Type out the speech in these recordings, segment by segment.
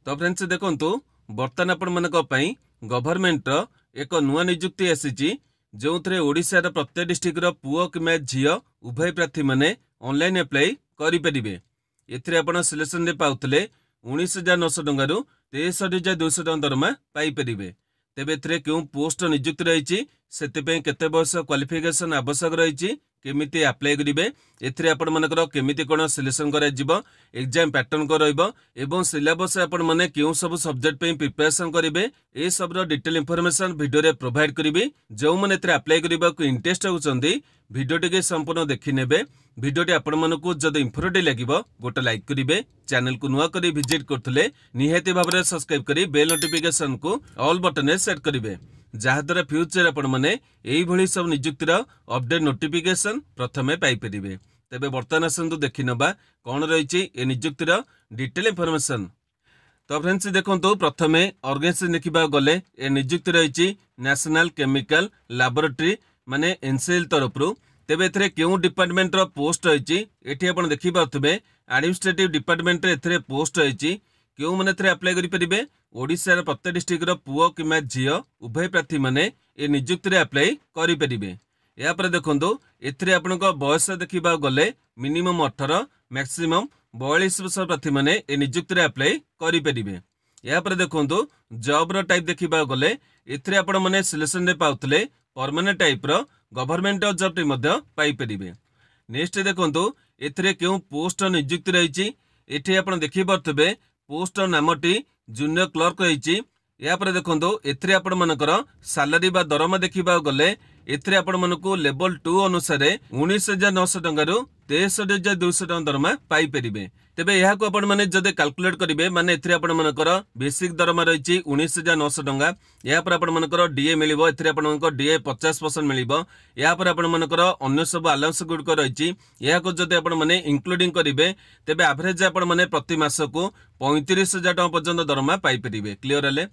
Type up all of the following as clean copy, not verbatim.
तो फ्रेंड्स देखंतु बर्तमान आपण मानक पई गवर्नमेंट एक नुआ नियुक्ति आसी जो थे ओडिशार प्रत्येक डिस्ट्रिक्ट पुओ कि झील उभय प्रार्थी माने ऑनलाइन अप्लाई करेंगे। एथिरे आपण सिलेक्शन रे पाउतले 19,900 टंका 63,200 टंका दरमा पाइपर। तेबे एथिरे क्यों पोस्ट नियुक्ति रही केते वर्ष क्वालिफिकेशन आवश्यक रही केमिति अप्लाई करेंगे एथिरे आपण मानकर केमिति कोन सिलेक्शन करा जिवो एग्जाम पैटर्न को रहइबो एवं सिलेबस आपण माने क्यों सब सब्जेक्ट पे प्रिपरेशन करेंगे ए सब रो डिटेल इंफॉर्मेशन वीडियो रे प्रोवाइड करिवि। जो माने एथिरे अप्लाई करबा को इंटरेस्ट होचंदी वीडियो टिके संपूर्ण देखि नेबे। वीडियो टी आपण मानकु जदि इंफॉर्मेटिव लागिवो गोटे लाइक करिवे, चैनल को नुआ करी विजिट करथले निहाती भाबरे सब्सक्राइब करी बेल नोटिफिकेशन को ऑल बटन सेट करिवे जहाद्वारा फ्यूचर आपण माने एई भली सब नियुक्तिर अपडेट नोटिफिकेशन प्रथमे पाई परिवे। तेबे वर्तमान आसंतु देखि नबा कोन रहिछि ए नियुक्तिर डिटेल इंफॉर्मेशन। तो फ्रेंड्स देखंतु प्रथमे ऑर्गेनाइजेशन देखिबा गले ए नियुक्ति रहिछि नेशनल केमिकल लैबोरेटरी माने एनसीएल तरफरु। तेबे एथरे क्यों डिपार्टमेंट रो पोस्ट रहिछि एठी आपण देखि पाथबे एडमिनिस्ट्रेटिव डिपार्टमेंट रे एथरे पोस्ट रहिछि क्यों माने एथरे अप्लाई करि परिबे ओडिसा प्रत्येक डिस्ट्रिक्ट रो पुओ कि झील उभय प्रार्थी माने ए नियुक्ति रे अप्लाई करि परिबे। या पर देखंतु एथरे आपनक बयस देखिबा गले मिनिमम 18 मैक्सिमम 42 वर्ष प्रार्थी माने ए नियुक्ति रे अप्लाई करि परिबे। या पर देखंतु जॉब रो टाइप देखिबा गले एथरे आपण माने सिलेक्शन रे पाउतले परमानेंट टाइप रो गवर्नमेंट जॉब टी मध्य पाई परिबे। नेक्स्ट देखंतु एथरे क्यों पोस्ट नियुक्ति रहिछि एठी आपण देखि परतबे पोस्ट नामटी जूनियर क्लर्क रही। या पर देखंतु एथरे आपण मानकर सैलरी बा दरमा देखिबा गले एथरे आपण मानकु लेवल 2 अनुसार 19,900 टंका 63,200 टंका दरमा पाई परिबे। तेबे यहा को आपण माने जदे कैलकुलेट करिवे माने एथरे आपण मानकर बेसिक दरमा रही 19,900 टंका। या पर आपण मानकर डीए मिलिबो एथरे आपण मानकर डीए 50% मिलिबो। या पर आपण मानकर अन्य सब अलाउंस गुड को रही यहा को जदे आपण माने इंक्लूडिंग करिवे तेबे एवरेज आपण माने प्रति मास को 35,000 टंका पर्यंत दरमा पाई परिबे। क्लियर हेले।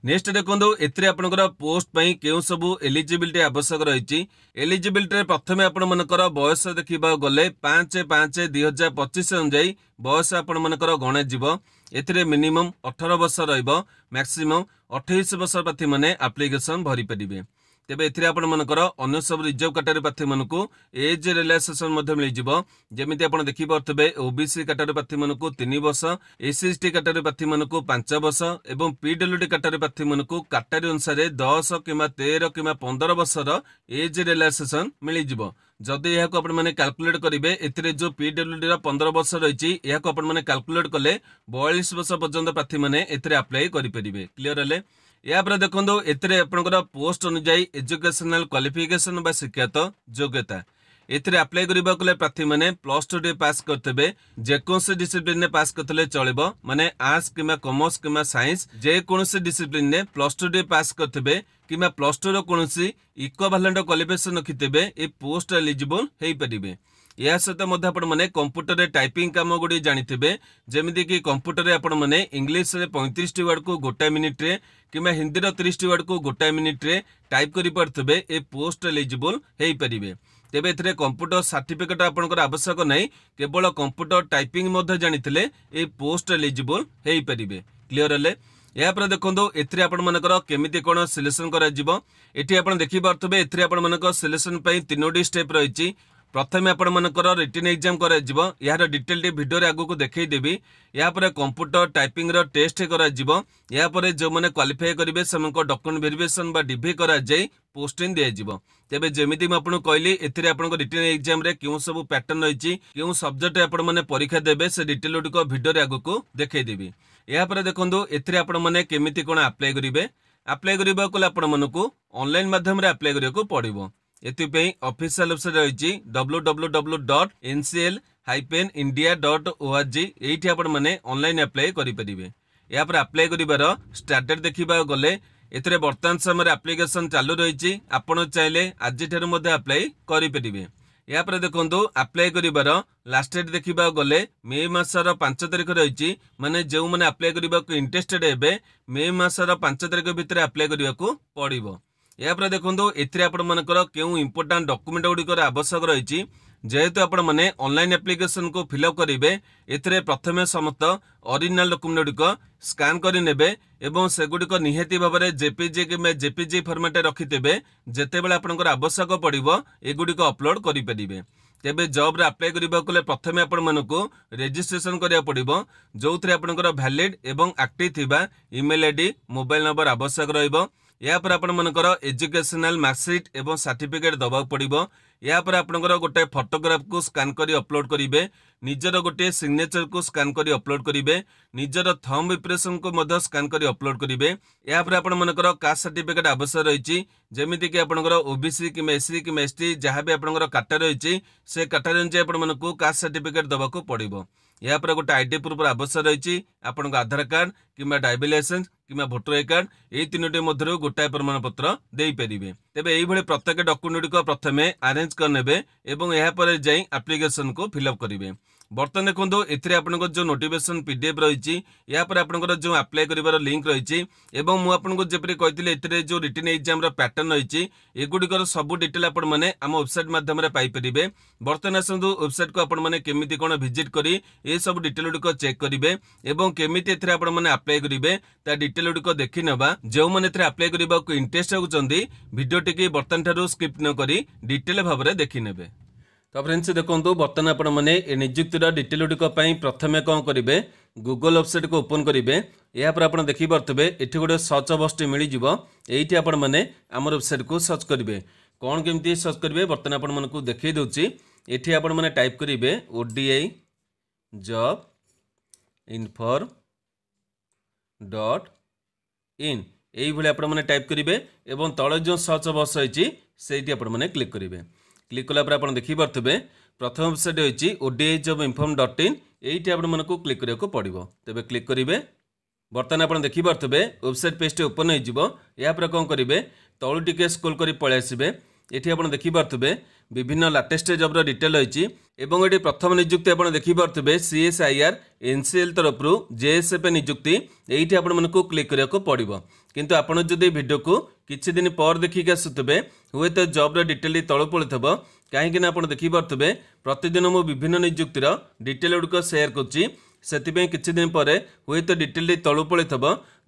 नेक्स्ट देखो एथरे आपनकर पोस्ट पई केउ सबु एलिजिबिलिटी आवश्यक रही। एलिजिबिलिटी प्रथमे आपण मानकर बयस देखिबा गले 5/5/2025 अनुसार बयस आपण मानकर गणा जीव। एथरे मिनिमम 18 वर्ष रहिबो मैक्सिमम 28 वर्ष प्रार्थी माने एप्लिकेशन भरि परिबे। तेबे एथिरे आपण मानकर अन्य सब रिजर्व कैटेगरी प्रार्थी मानकु एज रिलैक्सेशन मध्ये मिलि जिवो। जेमिति आपण देखि परतबे ओबीसी कैटेगरी प्रार्थी मानकु 3 वर्ष, एससीएसटी कैटेगरी प्रार्थी मानकु 5 वर्ष एवं पीडब्ल्यूडी कैटेगरी प्रार्थी मानकु कैटेगरी अनुसार 10 किंवा 13 किंवा 15 वर्षर एज रिलैक्सेशन मिलि जिवो। जदि यह को आपण माने कैलकुलेट करिवे एथिरे जो पीडब्ल्यूडी रा 15 वर्ष रहिछि यह को आपण माने कैलकुलेट कले 42 वर्ष पर्यंत प्रार्थी माने एथिरे अप्लाई करि परिबे। क्लियर हेले। या पर देखो एथिरे आपनकर पोस्ट अनुसार एजुकेशनल क्वालिफिकेशन बा शिक्षागत योग्यता एथिरे अप्लाई करिबा कले प्रार्थी माने +2 पास करथबे। जेकोसी डिसिप्लिन ने पास करथले चलेबो माने आर्ट्स किमा कॉमर्स किमा साइंस जेकोसी डिसिप्लिन ने +2 पास करथबे किमा +2 रो कोनोसी इक्विवेलेंट क्वालिफिकेशन रखिथबे ए पोस्ट एलिजिबल हेई परिबे। या सहित मध्य आपण माने कंप्यूटर रे टाइपिंग काम गुडी जानिथिबे जेमिति कि कंप्यूटर रे आपण माने इंग्लिश रे 35 वर्ड को गोटा मिनिट रे किमा हिंदी रो 30 वर्ड को गोटा मिनिट रे टाइप करि परथबे ए पोस्ट एलिजिबल हेई परिबे। तेबे एथरे कंप्यूटर सर्टिफिकेट आपनकर आवश्यक नै केवल कंप्यूटर टाइपिंग मध्य जानिथिले ए पोस्ट एलिजिबल हेई परिबे। क्लियर हेले। या पर देखो एथरे आपण मानकर केमिति कोन सिलेक्शन करा जिवो एठी आपण देखि परथबे एथरे आपण मानकर सिलेक्शन पई 3टी स्टेप रहिछि। प्रथमे आपण मानकर रिटन एग्जाम करा जिवो यार डिटेल टे वीडियो रे आगु को देखै देबी। या पर कंप्यूटर टाइपिंग रो टेस्ट करा जिवो। या पर जो माने क्वालिफाई करिवे समको डॉक्यूमेंट वेरिफिकेशन बा डीवी करा जाई पोस्टिंग दिया जिवो। तेबे जेमिति म आपन कहली एथिरे आपण को रिटन एग्जाम रे क्यों सब पैटर्न रहिछि क्यों सब्जेक्ट आपण माने परीक्षा देबे से डिटेल को वीडियो रे आगु को देखै देबी। या पर देखंतु एथिरे आपण माने केमिति कोन अप्लाई करिवे अप्लाई करिबा को आपण मानकु ऑनलाइन माध्यम रे अप्लाई करियो को पड़िबो। एथिपई ऑफिशियल वेबसाइट रहिछि www.ncl-india.org एठी आपण माने ऑनलाइन अप्लाई करि परिबे। या पर अप्लाई करिबार स्टार्टेड देखिबा गले एथिरे वर्तमान समय एप्लिकेशन चालू रहिछि आपण चाहिले आज ठेर मध्ये अप्लाई करि परिबे। या पर देखंतु अप्लाई करिबार लास्ट डेट देखिबा गले मे मासर 5 तारिख रहिछि माने जेउ माने अप्लाई करिबा को इंटरेस्टेड हेबे मे मासर 5 तारिख भितर अप्लाई करिबा को पड़िबो। यापर देखो एथिरे आपण मानकर केउ इंपोर्टेंट डॉक्यूमेंट गुड़िकर आवश्यक रही जेहेतु आपण मैंने ऑनलाइन एप्लिकेशन को फिलअप करेंगे एथिरे प्रथमे समस्त ओरिजिनल डॉक्यूमेंट गुड़िक स्कैन कर नेबे एवं सेगुड़िक निहाती भाव में जेपीजी कि जेपीजी फॉर्मेट रखिथे जितेबाला आपंकर आवश्यक पड़ो एगुड़िक अपलोड करेंगे। तेबे जॉब रे अप्लाई करबा कोले प्रथमे आपण मानको रजिस्ट्रेशन करिया पड़िबो जो थरे आपनकर वैलिड एवं एक्टिव थिबा ईमेल आईडी मोबाइल नंबर आवश्यक रहइबो। या पर आपण मानकर एजुकेशनल मार्कशीट एवं सर्टिफिकेट दबा पड़िबो। या पर आपनकर गोटे फोटोग्राफ को स्कैन करी अपलोड करिवे, निजर गोटे सिग्नेचर को स्कैन करी अपलोड करिवे, निजर थंब इंप्रेशन को मध्य स्कैन करी अपलोड करिवे। या पर आपण मानकर कास्ट सर्टिफिकेट आवश्यक रही जेमिति कि आपनकर ओबीसी कि एससी कि एसटी जहाँ भी आपनकर काटा रही से काटार अनुसार आपण मानकु कास्ट सर्टिफिकेट दबा को पड़िबो। या पर गोटे आईडी प्रूफ आवश्यक रही आपन आधार कार्ड कि ड्राइविंग लाइसेंस कि भोटर आई कार्ड यही तीनोटी मध्य गोटाए प्रमाण पत्र दे पारे। तेबे यही प्रत्येक डॉक्यूमेंट गुड़िक प्रथमे अरेंज करने एवं यह पर जाई एप्लिकेशन को फिलअप करेंगे। बर्तमान देखो एथिरे आपनकर जो नोटिफिकेशन पीडीएफ रही या पर आपनकर जो अप्लाई करिवार लिंक रही एवं मु आपनको जेपरि कहितले एथिरे जो रिटन एग्जाम रो पैटर्न रही एगुड़िकर सब डिटेल आपण माने आम वेबसाइट माध्यम रे पाई परिबे। बर्तमान आसंतु वेबसाइट को आपण माने केमिति कोन विजिट करी ए सब डिटेल गुड़िक चेक करिवे एवं केमिति एथिरे आपण माने अप्लाई करिवे ता डिटेल गुड़िक देखि नेबा। जो माने एथिरे अप्लाई करिबा को इंटरेस्ट होचंदी वीडियो टिके बर्तमान ठारो स्किप न करी डिटेल भाव रे देखि नेबे। तो फ्रेंड्स देखो बर्तमान आपण मैंने नियुक्तिर डिटेल गुड़िक प्रथमे कौन करेंगे गूगल वेबसाइट को ओपन करेंगे। यापर आप देखिपे ये गोटे सर्च बॉक्स मिल जाइए आपण मैंने आम वेबसाइट को सर्च करेंगे। कौन केमती सर्च करेंगे बर्तमान आपण मानक देखई दूसरी ये आपण मैंने टाइप करेंगे ODI जॉब इन्फॉर .in यही आपण मैंने टाइप करेंगे और तले जो सर्च बॉक्स रही से आपण मैंने क्लिक करेंगे। क्लिक कला आप देखिपे प्रथम वेबसाइट होची ODI जॉब इन्फॉर्म .in यही आप क्लिक करने को पड़ो। तेज क्लिक करेंगे बर्तमान आप देखिपे वेबसाइट पेज ओपन हो कौन करेंगे तलू टिके स्क्रॉल कर पलि आसबे। ये आप देखिपे विभिन्न लाटेस्ट जॉब डिटेल रही ये प्रथम नियुक्ति आप देखिपे CSIR NCL तरफ JSF नियुक्ति यही आपको क्लिक करने को पड़ो। किंतु आपड़ जदि वीडियो को किछि दिन पर देखिक आसुवे हुए तो जॉब डिटेल तलू पड़े कहीं आप देखिपे प्रतिदिन मु विभिन्न नियुक्तिर डिटेल गुड़िक सेयार करुँची से किछि दिन पर हुए तो डिटेल तलू पड़े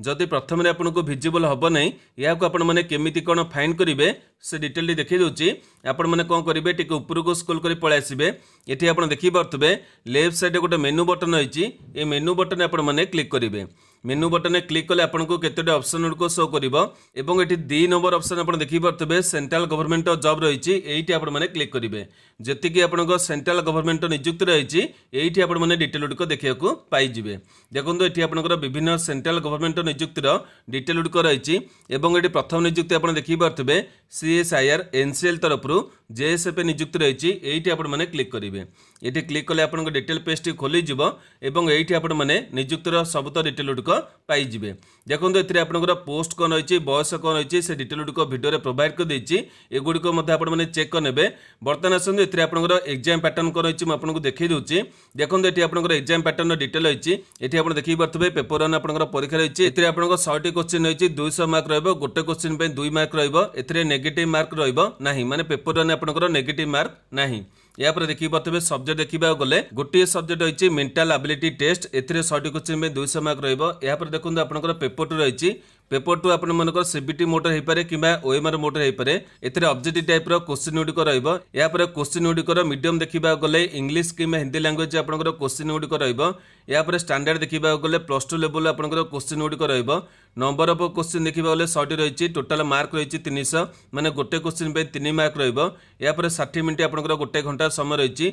जदि प्रथम आपको भिजिबल हम ना या आपण मैंने केमिति कौन फाइन करेंगे से डिटेल देखी दूसरी आपण मैंने कौन करेंगे टी ऊपर को स्क्रॉल कर पलि आसबे। ये आप देखिपे लेफ्ट साइड गोटे मेनू बटन रही ये मेनू बटन आपण मैंने क्लिक करेंगे। मेनू बटन क्लिक कले आपको केतोटी ऑप्शन गुड़िक शो कर ये 2 नंबर ऑप्शन आप देखिपे सेंट्रल गवर्नमेंट जॉब रही ये आप क्लिक करेंगे। जी आप सेंट्रल गवर्नमेंट नियुक्ति रही ये आप डिटेल गुड़िक देखा पाइबे। देखो ये आप विभिन्न सेंट्रल गवर्नमेंट नियुक्तिर डिटेल गुड़िक रही ये प्रथम नियुक्ति आप देखिपे CSIR NCL तरफ JSF नियुक्ति रही ये आप क्लिक करेंगे। ये क्लिक कले आप डिटेल पेज टी खोली ये आप नियुक्तिर सबुत डिटेल गुड़िक पाइबे। देखो ये आपंकर पोस्ट कौन रही बयस कौन रही से डिटेल गुड़िक वीडियो प्रोवाइड कर एगुड़िक आपने चेक करने। बर्तमान आसते ये आपंकर एग्जाम पैटर्न कौन रही मुझे देखी दूसरी देखो ये आपंकर एग्जाम पैटर्न डिटेल रही ये आप देखिपे पेपर 1 आपंकर परीक्षा रही है 100टी क्वेश्चन रही 200 मार्क रोटे क्वेश्चन 2 मार्क नेगेटिव मार्क रहा माने पेपर 1 आपंकर नेगेटिव मार्क नहीं। या पर देखिपे सब्जेक्ट देखा गले गोटे सब्जेक्ट रही मेंटल एबिलिटी टेस्ट ए 100टी क्वेश्चन 200 मार्क रहा देखो आपंकर पेपर 2 रही पेपर 2 आप CBT मोटर हो पारे कि OMR मोटर हो पारे एथिरे ऑब्जेक्टिव टाइप रो क्वेश्चन गुड़िक रहा क्वेश्चन गुड़िकर मीडियम देखा गले इंग्लिश कि हिंदी लैंग्वेज आपंकर क्वेश्चन गुड़िक रहा स्टैंडर्ड देखा गले +2 लेवल आपंकर क्वेश्चन गुड़िक रहा नंबर ऑफ क्वेश्चन देखा गले 100टी रही टोटाल मार्क रही 300 माने गोटे क्वेश्चन 3 मार्क रहा 60 मिनट आपंकर गोटे घंटा समय रही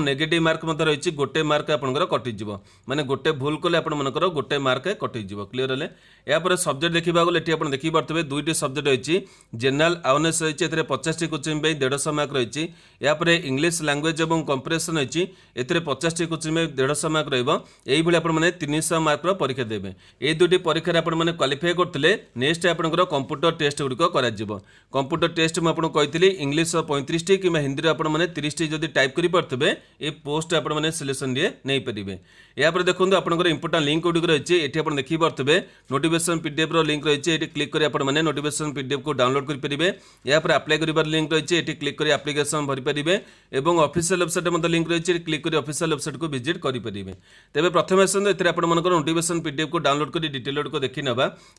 नेगेटिव मार्क रही गोटे मार्क आपंकर कटिज माने गोटे भूल कले आपंकर गोटे मार्क कटिज क्लीयर है। या सब्जेक्ट देखा गले ये देखिपे 2टी सब्जेक्ट रही जनरल अवेयरनेस रही 50टी क्वेश्चन 150 मार्क रही या इंग्लिश लैंग्वेज और कंप्रेशन रही ए 50टी क्वेश्चन 150 मार्क रही आपने 300 मार्क परीक्षा देवे। ये 2टी परीक्षा आपने क्वालिफाई करते नेक्स्ट आपंकर कंप्यूटर टेस्ट गुड़िक कर कंप्यूटर टेस्ट मुझे कही इंग्लिश 35टी कि हिंदी आप 30टी जब टाइप करेंगे ये पोस्ट आपने सिलेक्शन नहीं पारे। या देखो आपंकर इंपोर्टां लिंक गुड़िक रही ये देखिपे नोटिफिकेशन PDF लिंक रही है क्लिक कर आपने नोटिफिकेशन पीडीएफ को डाउनलोड करेंगे। या पर अप्लाई कर लिंक रही है क्लिक कर एप्लिकेशन भरी पारे और ऑफिशियल वेबसाइट लिंक रही है क्लिक कर ऑफिशियल वेबसाइट को विजिट करेंगे। तेज प्रथम आसते ये आपर नोटिफिकेशन पीडीएफ को डाउनलोड कर डिटेल को देखी ना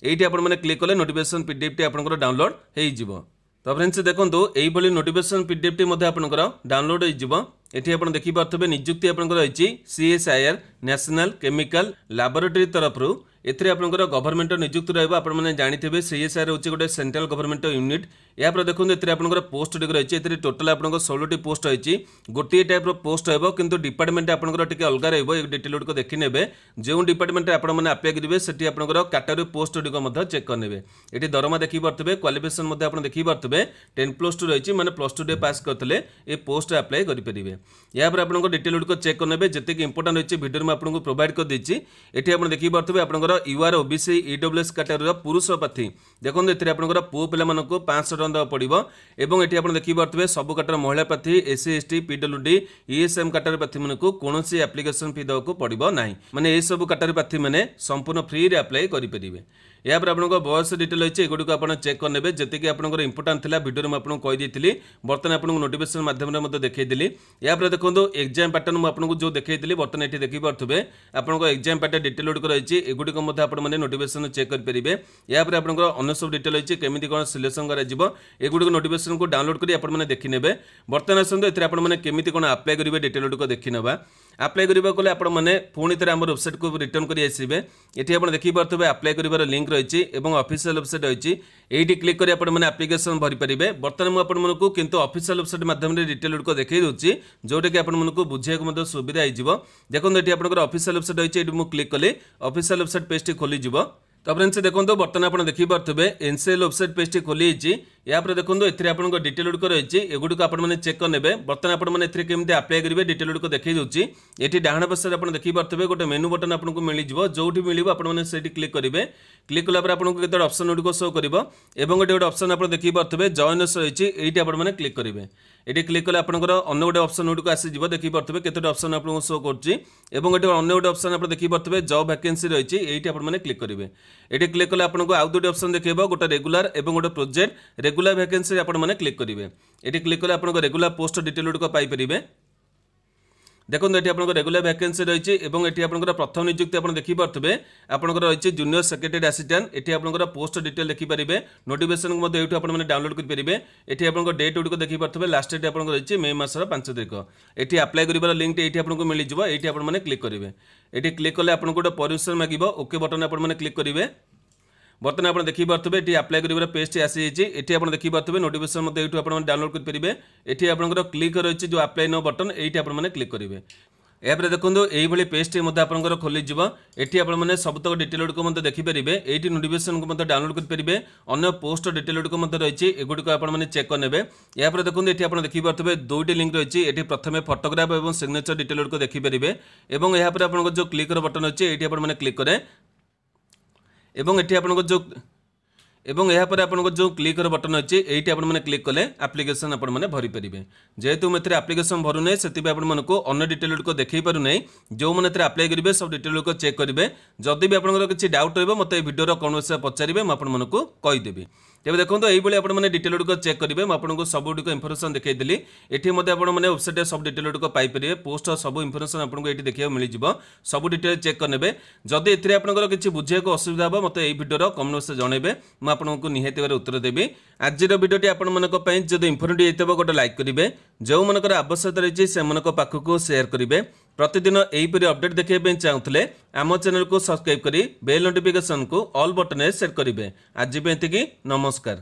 ये आपने क्लिक कले नोटिफिकेशन पीडीएफ टी आपंकर डाउनलोड हो। तो फ्रेंड्स देखो यही नोटिफिकेशन पीडीएफ टी आपंकर डाउनलोड हो। एटी आप देखिए निजुक्ति आपंकर रही CSIR नेशनल केमिकल लैबोरेटरी तरफ एथिरे आपंकर गवर्नमेंट निजुक्ति रही जानते CSIR हूँ गोटे सेंट्रल गवर्नमेंट यूनिट। या देखो ये आपंकर पोस्ट रही है टोटाल आप 16टी पोस्ट रही गोटे टाइप पोस्ट हो कि डिपार्टमेंट आपंकर टी अलग रही डिटेल गुड़िक देखी ने जो डिपार्टमेंट आपने अप्लाई करेंगे से आपंकर कैटेगरी पोस्ट गुड़िक चेक करेंगे। ये दरमा देखी पारे क्वालिफिकेशन देखी पारे 10+2 रही मैंने +2 पास करते ये पोस्ट अप्लाई करेंगे। या आप डिटेल गुड़िक चेक करेंगे जितनी इंपोर्टां रही वीडियो में आपको प्रोवाइड कर देती। ये आप देखी पारे आपंकर UR OBC EWS कैटेगरी पुरुष प्रार्थी देखो ये आपंकर पुओ पिला 500 टका पड़ो। एवं ये आप देखी पारे सब कैटेगरी महिला प्रार्थी SC ST PWD ESM category प्रार्थी मानक कौन एप्लिकेशन फी देवाक पड़ो ना माने ये सब कैटेगरी प्रार्थी मैंने संपूर्ण फ्री रे अप्लाई करेंगे। या पर आपको बयस डिटेल रही है गुड़िक आप चेक करेंगे जितकी आपंकर इंपोर्टां था वीडियो में आपको कहीदी बर्तमान आपको नोटिफिकेशन माध्यम देखी। या पर देखो एग्जाम पैटर्न मुझे जो देखी बर्तमान ये देखी पारे आपको एग्जाम पैटर्न डिटेल गुड़िक रही है गुड़िक आपने नोटिफिकेशन चेक करेंगे। या पर आपंकर अन्य सब डिटेल रही है केमी कौन सिलेक्शन कर नोटिफिकेशन को डाउनलोड कर आपने देखी ने। बर्तमान आसते ये आपने केमी कौन अप्लाई करेंगे डिटेल गुड़िक देखी ना अप्लाई करने को आपने पुणी थे आम वेबसाइट को रिटर्न कर आसबे। ये आप देखी पारे अप्लाई कर लिंक रही है ऑफिशियल वेबसाइट रही है ये क्लिक कर आपने एप्लिकेशन भरी पारे। बर्तमान मुझे किंतु ऑफिशियल वेबसाइट माध्यम डिटेल गुड़िक देखी दूसरी जोटा कि आपको बुझे सुविधा हो। देखो ये आप ऑफिशियल वेबसाइट रही है मुझे क्लिक कली ऑफिशियल वेबसाइट पेज टी खोलीज। तो फ्रेंड्स देखो बर्तमान आप देखी पारे NCL वेबसाइट पेज टी खोली। या देखो ये आपको डिटेल गुड़िक रही है गुड़िक आपने चेक करेंगे। बर्तमान आपने केमी अप्लाई करेंगे डिटेल गुड़िक देखी दूसरी। ये डाण पार्श्व आप देखी पारे गोटे मेनू बटन आपको मिल जो मिले आपने क्लिक करेंगे। क्लिक कला आपको केते ऑप्शन गुड़िक शो कर गोटे ऑप्शन आप देखी पारे जॉइन रही है आपने क्लिक करेंगे। ये क्लिक कले आपंकर अन्य गोटे ऑप्शन गुड़िक आसीज देखी पारे केते ऑप्शन आपको शो कर गोटे ऑप्शन आप देखी पारे जॉब वैकेंसी रही है ये आपने क्लिक करेंगे। ये क्लिक कले आपको आउ दुटी ऑप्शन देखा गोटे रेगुलर और गोटे प्रोजेक्ट रेगुलर वैकेंसी आपने क्लिक करेंगे। ये क्लिक कले आपको रेगुलर पोस्ट डिटेल गुड़िक पाइपर। देखो ये आपको रेगुलर वैकेंसी रही है ये आपंकर प्रथम निजुक्ति आप देखी पारे आपंकर रही है जूनियर सेक्रेटरी असिस्टेंट। ये आपंकर पोस्ट डिटेल देखिपारे नोटिफिकेशन को आपने डाउनलोड करेंगे। ये आपको डेट गुड़िक देखी पारे लास्ट डेट आपको रही है मे मासर 5 तारिख। ये अप्लाई कर लिंक ये आपको मिल जाए ये आपने क्लिक करेंगे। ये क्लिक कले आपको गोटे परमिशन मांग ओके बटन आपने क्लिक करेंगे। बर्तमान आप देखी पारे ये अप्लाई कर पेज टी आसी ये आप देखी पारे नोटिफिकेशन आप डाउनलोड करेंगे। ये आपंकर क्लिक रही है जो अप्लाई नो बटन ये आपने क्लिक करेंगे। यापर देखो यही पेज टी आपंकर खोलीज ये आपने सबतक डिटेल गुड़िक देखिपारे ये नोटिफिकेशन को डाउनलोड करेंगे। अन्य पोस्ट डिटेल गुड़िक रही है गुड़िक आपने चेक करेंगे। यापर देखो ये आप देखी पारे दुईटी लिंक रही है ये प्रथम फोटोग्राफ और सिग्नेचर डिटेल गुड़िक देखिपारे और यहाँ पर जो क्लिक बटन अच्छे ये आपने क्लिक करें एवं ये आपको जो एवं यहाँ पर आपको जो क्लिक बटन अच्छे ये आपने क्लिक कले एप्लिकेशन आपने भरी पारे। जेहेतु मुझे एप्लिकेशन भरू ना से आपको अन्य डिटेल गुड़िक देखी पार ना जो मैंने अप्लाई करेंगे सब डिटेल गुड़िक चेक करेंगे। जदि भी आपको किसी डाउट रही मत भिडियो कौन से पचारे मुझे कहीदेवी। तेज देखो ये आपने डिटेल गुड़िक चेक करेंगे मुझे सब गुड़िक इनफर्मेशन देखी ये आपने वेबसाइट सब डिटेल गुड़िक पाइपर पोस्ट सब इनफर्मेशन आपको ये देखा मिल सब डिटेल चेक करेंगे। जदि ये आपको किसी बुझे असुविधा हो मत भिडियो कमेंट से जनइबे मुझे निहाती उत्तर देवी। आज भिडियोटी आपंप जब इनफर्मेटिव गोटे लाइक करेंगे जो मनकर आवश्यकता रही से पाखक सेयार करेंगे। प्रतिदिन यहीपरि अपडेट देखा चाहूले आम चैनल को सब्सक्राइब करी बेल नोटिफिकेशन को ऑल बटन सेट करेंगे। आज नमस्कार।